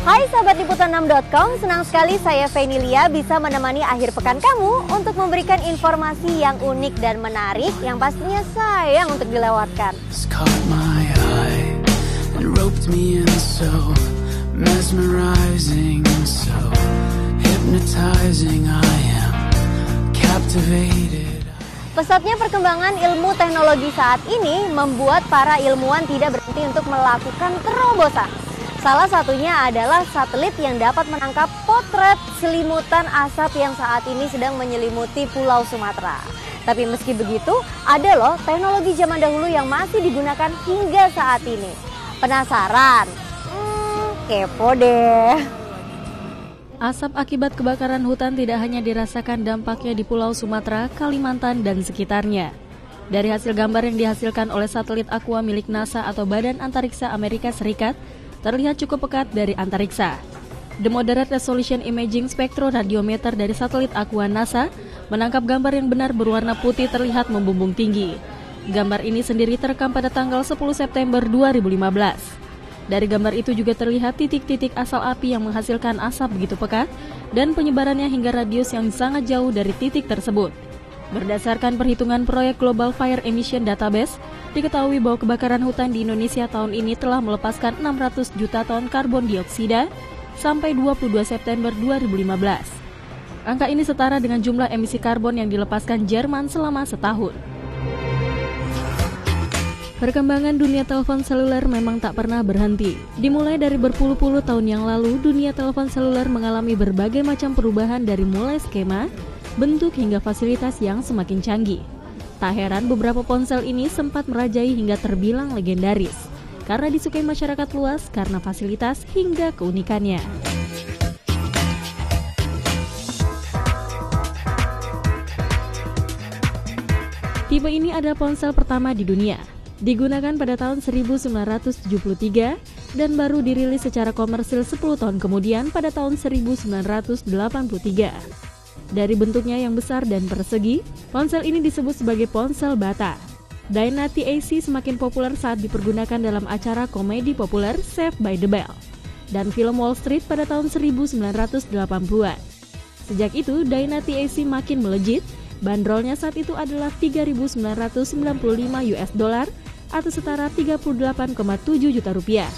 Hai sahabat liputan6.com, senang sekali saya Fenilia bisa menemani akhir pekan kamu untuk memberikan informasi yang unik dan menarik yang pastinya sayang untuk dilewatkan. Pesatnya perkembangan ilmu teknologi saat ini membuat para ilmuwan tidak berhenti untuk melakukan terobosan. Salah satunya adalah satelit yang dapat menangkap potret selimutan asap yang saat ini sedang menyelimuti Pulau Sumatera. Tapi meski begitu, ada loh teknologi zaman dahulu yang masih digunakan hingga saat ini. Penasaran? Kepo deh. Asap akibat kebakaran hutan tidak hanya dirasakan dampaknya di Pulau Sumatera, Kalimantan, dan sekitarnya. Dari hasil gambar yang dihasilkan oleh satelit Aqua milik NASA atau Badan Antariksa Amerika Serikat, terlihat cukup pekat dari antariksa. The Moderate Resolution Imaging Spektroradiometer dari satelit Aqua NASA menangkap gambar yang benar berwarna putih terlihat membumbung tinggi. Gambar ini sendiri terekam pada tanggal 10 September 2015. Dari gambar itu juga terlihat titik-titik asal api yang menghasilkan asap begitu pekat dan penyebarannya hingga radius yang sangat jauh dari titik tersebut. Berdasarkan perhitungan proyek Global Fire Emission Database, diketahui bahwa kebakaran hutan di Indonesia tahun ini telah melepaskan 600 juta ton karbon dioksida sampai 22 September 2015. Angka ini setara dengan jumlah emisi karbon yang dilepaskan Jerman selama setahun. Perkembangan dunia telepon seluler memang tak pernah berhenti. Dimulai dari berpuluh-puluh tahun yang lalu, dunia telepon seluler mengalami berbagai macam perubahan dari mulai skema, bentuk hingga fasilitas yang semakin canggih. Tak heran beberapa ponsel ini sempat merajai hingga terbilang legendaris karena disukai masyarakat luas karena fasilitas hingga keunikannya. Tipe ini adalah ponsel pertama di dunia. Digunakan pada tahun 1973 dan baru dirilis secara komersil 10 tahun kemudian pada tahun 1983. Dari bentuknya yang besar dan persegi, ponsel ini disebut sebagai ponsel bata. Dynati AC semakin populer saat dipergunakan dalam acara komedi populer Saved by the Bell dan film Wall Street pada tahun 1980-an. Sejak itu, Dynati AC makin melejit. Bandrolnya saat itu adalah $3.995 atau setara 38,7 juta rupiah.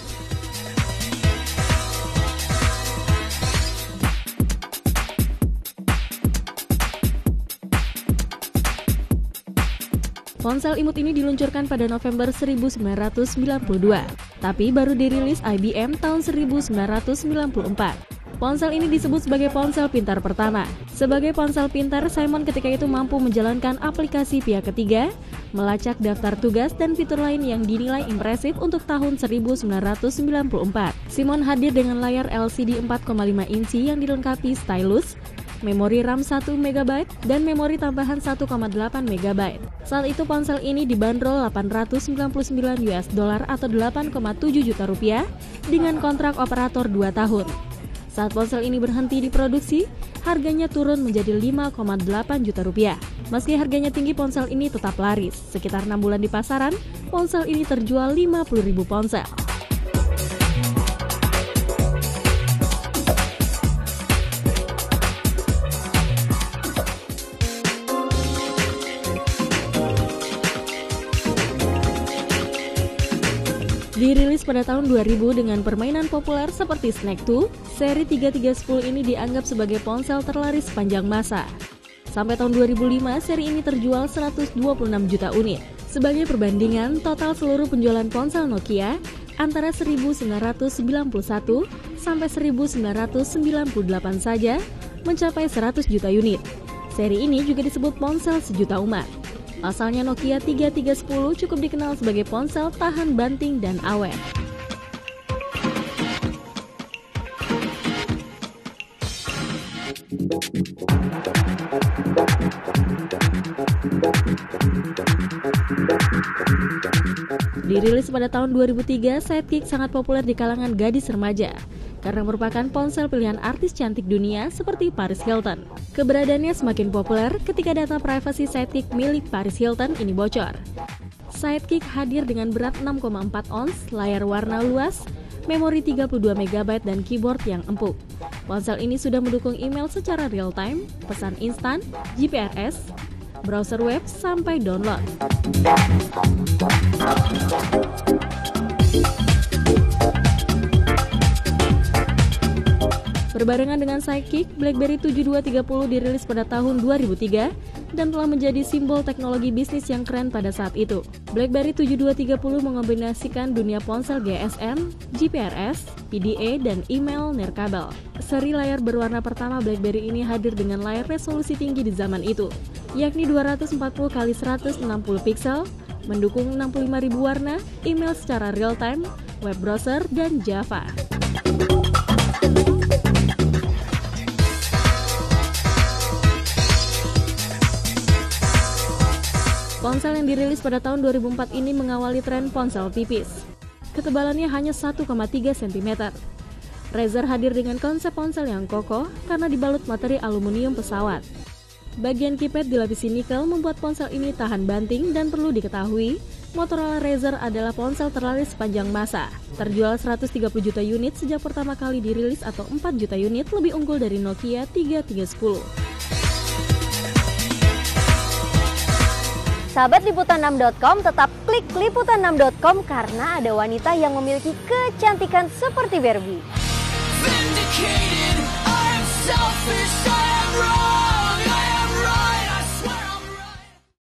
Ponsel imut ini diluncurkan pada November 1992, tapi baru dirilis IBM tahun 1994. Ponsel ini disebut sebagai ponsel pintar pertama. Sebagai ponsel pintar, Simon ketika itu mampu menjalankan aplikasi pihak ketiga, melacak daftar tugas dan fitur lain yang dinilai impresif untuk tahun 1994. Simon hadir dengan layar LCD 4,5 inci yang dilengkapi stylus, memori RAM 1 MB, dan memori tambahan 1,8 MB. Saat itu ponsel ini dibanderol $899 atau 8,7 juta rupiah dengan kontrak operator 2 tahun. Saat ponsel ini berhenti diproduksi, harganya turun menjadi 5,8 juta rupiah. Meski harganya tinggi, ponsel ini tetap laris. Sekitar 6 bulan di pasaran, ponsel ini terjual 50.000 ponsel. Dirilis pada tahun 2000 dengan permainan populer seperti Snake 2, seri 3310 ini dianggap sebagai ponsel terlaris sepanjang masa. Sampai tahun 2005, seri ini terjual 126 juta unit. Sebagai perbandingan, total seluruh penjualan ponsel Nokia antara 1991 sampai 1998 saja mencapai 100 juta unit. Seri ini juga disebut ponsel sejuta umat. Asalnya Nokia 3310 cukup dikenal sebagai ponsel tahan banting dan awet. Dirilis pada tahun 2003, Sidekick sangat populer di kalangan gadis remaja karena merupakan ponsel pilihan artis cantik dunia seperti Paris Hilton. Keberadaannya semakin populer ketika data privasi Sidekick milik Paris Hilton ini bocor. Sidekick hadir dengan berat 6,4 ons, layar warna luas, memori 32 MB dan keyboard yang empuk. Ponsel ini sudah mendukung email secara real-time, pesan instan, GPRS, browser web, sampai download. Berbarengan dengan Sidekick, BlackBerry 7230 dirilis pada tahun 2003 dan telah menjadi simbol teknologi bisnis yang keren pada saat itu. BlackBerry 7230 mengombinasikan dunia ponsel GSM, GPRS, PDA, dan email nirkabel. Seri layar berwarna pertama BlackBerry ini hadir dengan layar resolusi tinggi di zaman itu, yakni 240x160 piksel, mendukung 65.000 warna, email secara real-time, web browser, dan Java. Ponsel yang dirilis pada tahun 2004 ini mengawali tren ponsel tipis. Ketebalannya hanya 1,3 cm. Razer hadir dengan konsep ponsel yang kokoh karena dibalut materi aluminium pesawat. Bagian keypad dilapisi nikel membuat ponsel ini tahan banting dan perlu diketahui, Motorola Razr adalah ponsel terlaris sepanjang masa. Terjual 130 juta unit sejak pertama kali dirilis atau 4 juta unit, lebih unggul dari Nokia 3310. Sahabat Liputan6.com, tetap klik Liputan6.com karena ada wanita yang memiliki kecantikan seperti Barbie.